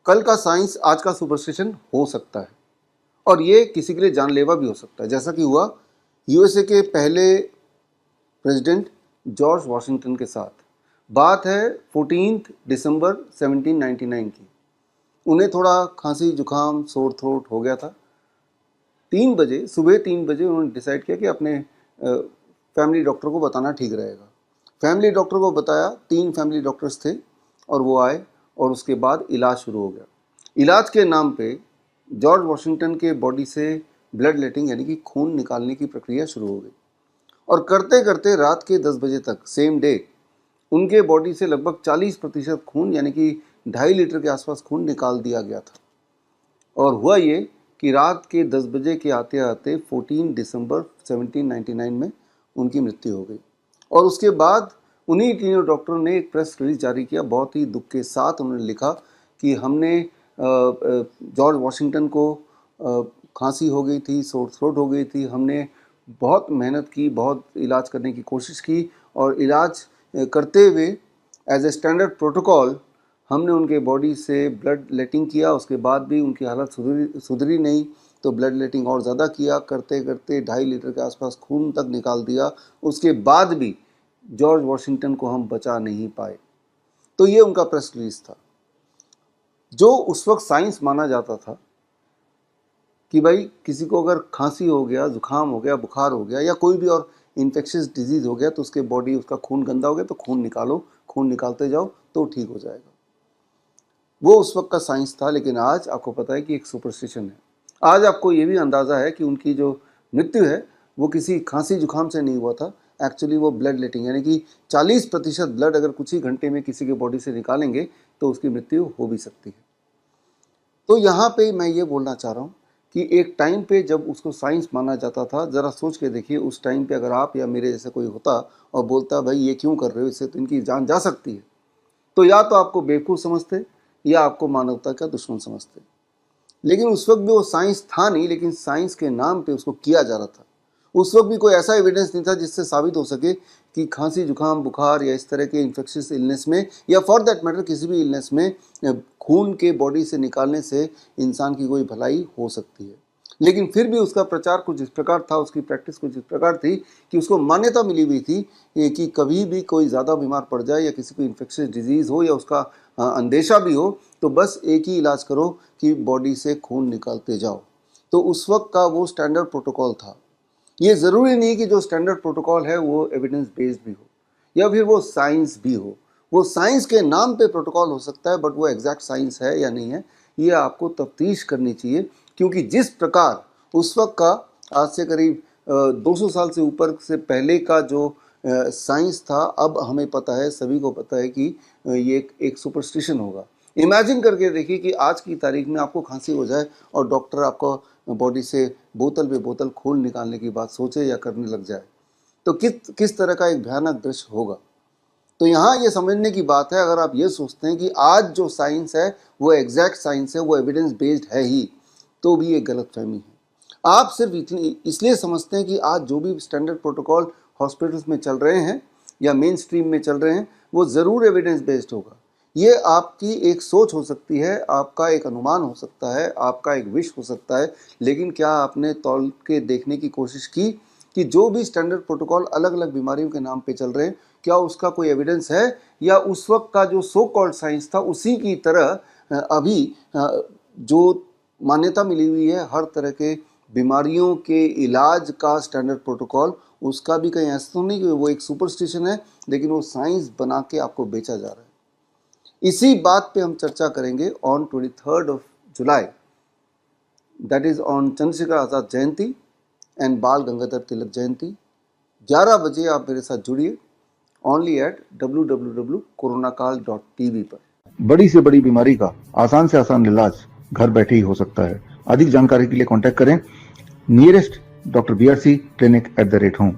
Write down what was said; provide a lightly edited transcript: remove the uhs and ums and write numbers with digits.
कल का साइंस आज का सुपरस्टिशन हो सकता है और ये किसी के लिए जानलेवा भी हो सकता है, जैसा कि हुआ यूएसए के पहले प्रेसिडेंट जॉर्ज वॉशिंगटन के साथ। बात है 14 दिसंबर 1799 की। उन्हें थोड़ा खांसी जुकाम सोर थ्रोट हो गया था। सुबह 3 बजे उन्होंने डिसाइड किया कि अपने फैमिली डॉक्टर को बताना ठीक रहेगा। फैमिली डॉक्टर को बताया, 3 फैमिली डॉक्टर्स थे और वो आए और उसके बाद इलाज शुरू हो गया। इलाज के नाम पे जॉर्ज वॉशिंगटन के बॉडी से ब्लड लेटिंग यानी कि खून निकालने की प्रक्रिया शुरू हो गई और करते करते रात के 10 बजे तक सेम डे उनके बॉडी से लगभग 40% खून यानी कि 2.5 लीटर के आसपास खून निकाल दिया गया था। और हुआ ये कि रात के 10 बजे के आते आते 14 दिसंबर 1799 में उनकी मृत्यु हो गई। और उसके बाद उन्हीं तीनों डॉक्टरों ने एक प्रेस रिलीज जारी किया। बहुत ही दुख के साथ उन्होंने लिखा कि हमने जॉर्ज वॉशिंगटन को खांसी हो गई थी, सोर थ्रोट हो गई थी, हमने बहुत मेहनत की, बहुत इलाज करने की कोशिश की और इलाज करते हुए एज ए स्टैंडर्ड प्रोटोकॉल हमने उनके बॉडी से ब्लड लेटिंग किया। उसके बाद भी उनकी हालत सुधरी नहीं तो ब्लड लेटिंग और ज़्यादा किया, करते करते 2.5 लीटर के आसपास खून तक निकाल दिया। उसके बाद भी जॉर्ज वॉशिंगटन को हम बचा नहीं पाए। तो ये उनका प्रेस रिलीज था। जो उस वक्त साइंस माना जाता था कि भाई किसी को अगर खांसी हो गया, जुकाम हो गया, बुखार हो गया या कोई भी और इन्फेक्शियस डिजीज़ हो गया तो उसके बॉडी उसका खून गंदा हो गया तो खून निकालो, खून निकालते जाओ तो ठीक हो जाएगा। वो उस वक्त का साइंस था। लेकिन आज आपको पता है कि एक सुपरस्टिशन है। आज आपको ये भी अंदाज़ा है कि उनकी जो मृत्यु है वो किसी खांसी जुकाम से नहीं हुआ था। एक्चुअली वो ब्लड लेटिंग यानी कि 40% ब्लड अगर कुछ ही घंटे में किसी के बॉडी से निकालेंगे तो उसकी मृत्यु हो भी सकती है। तो यहाँ पे मैं ये बोलना चाह रहा हूँ कि एक टाइम पे जब उसको साइंस माना जाता था, ज़रा सोच के देखिए उस टाइम पे अगर आप या मेरे जैसा कोई होता और बोलता भाई ये क्यों कर रहे हो, इससे तो इनकी जान जा सकती है, तो या तो आपको बेवकूफ़ समझते या आपको मानवता का दुश्मन समझते। लेकिन उस वक्त भी वो साइंस था नहीं, लेकिन साइंस के नाम पे उसको किया जा रहा था। उस वक्त भी कोई ऐसा एविडेंस नहीं था जिससे साबित हो सके कि खांसी जुकाम बुखार या इस तरह के इन्फेक्शियस इलनेस में या फॉर दैट मैटर किसी भी इलनेस में खून के बॉडी से निकालने से इंसान की कोई भलाई हो सकती है। लेकिन फिर भी उसका प्रचार कुछ इस प्रकार था, उसकी प्रैक्टिस कुछ इस प्रकार थी कि उसको मान्यता मिली हुई थी कि कभी भी कोई ज़्यादा बीमार पड़ जाए या किसी को इन्फेक्शियस डिजीज़ हो या उसका अंदेशा भी हो तो बस एक ही इलाज करो कि बॉडी से खून निकालते जाओ। तो उस वक्त का वो स्टैंडर्ड प्रोटोकॉल था। ये ज़रूरी नहीं कि जो स्टैंडर्ड प्रोटोकॉल है वो एविडेंस बेस्ड भी हो या फिर वो साइंस भी हो। वो साइंस के नाम पे प्रोटोकॉल हो सकता है, बट वो एग्जैक्ट साइंस है या नहीं है ये आपको तफ्तीश करनी चाहिए। क्योंकि जिस प्रकार उस वक्त का आज से करीब 200 साल से ऊपर से पहले का जो साइंस था, अब हमें पता है, सभी को पता है कि ये एक सुपरस्टिशन होगा। इमेजिन करके देखिए कि आज की तारीख में आपको खांसी हो जाए और डॉक्टर आपको बॉडी से बोतल पे बोतल खून निकालने की बात सोचे या करने लग जाए तो किस तरह का एक भयानक दृश्य होगा। तो यहाँ ये समझने की बात है, अगर आप ये सोचते हैं कि आज जो साइंस है वो एग्जैक्ट साइंस है, वो एविडेंस बेस्ड है ही, तो भी एक गलतफहमी है। आप सिर्फ इतनी इसलिए समझते हैं कि आज जो भी स्टैंडर्ड प्रोटोकॉल हॉस्पिटल्स में चल रहे हैं या मेन स्ट्रीम में चल रहे हैं वो ज़रूर एविडेंस बेस्ड होगा। ये आपकी एक सोच हो सकती है, आपका एक अनुमान हो सकता है, आपका एक विश हो सकता है, लेकिन क्या आपने तौल के देखने की कोशिश की कि जो भी स्टैंडर्ड प्रोटोकॉल अलग अलग बीमारियों के नाम पे चल रहे हैं क्या उसका कोई एविडेंस है या उस वक्त का जो सो कॉल्ड साइंस था उसी की तरह अभी जो मान्यता मिली हुई है हर तरह के बीमारियों के इलाज का स्टैंडर्ड प्रोटोकॉल, उसका भी कहीं ऐसा तो नहीं कि वो एक सुपरस्टिशन है लेकिन वो साइंस बना के आपको बेचा जा रहा है। इसी बात पे हम चर्चा करेंगे on 23 July, that is on Chandrashekhar Azad Jayanti and बाल गंगाधर तिलक जयंती। 11 बजे आप मेरे साथ जुड़िए ओनली एट www.coronakal.tv पर। बड़ी से बड़ी बीमारी का आसान से आसान इलाज घर बैठे ही हो सकता है। अधिक जानकारी के लिए कांटेक्ट करें नियरेस्ट डॉक्टर BRC clinic@home।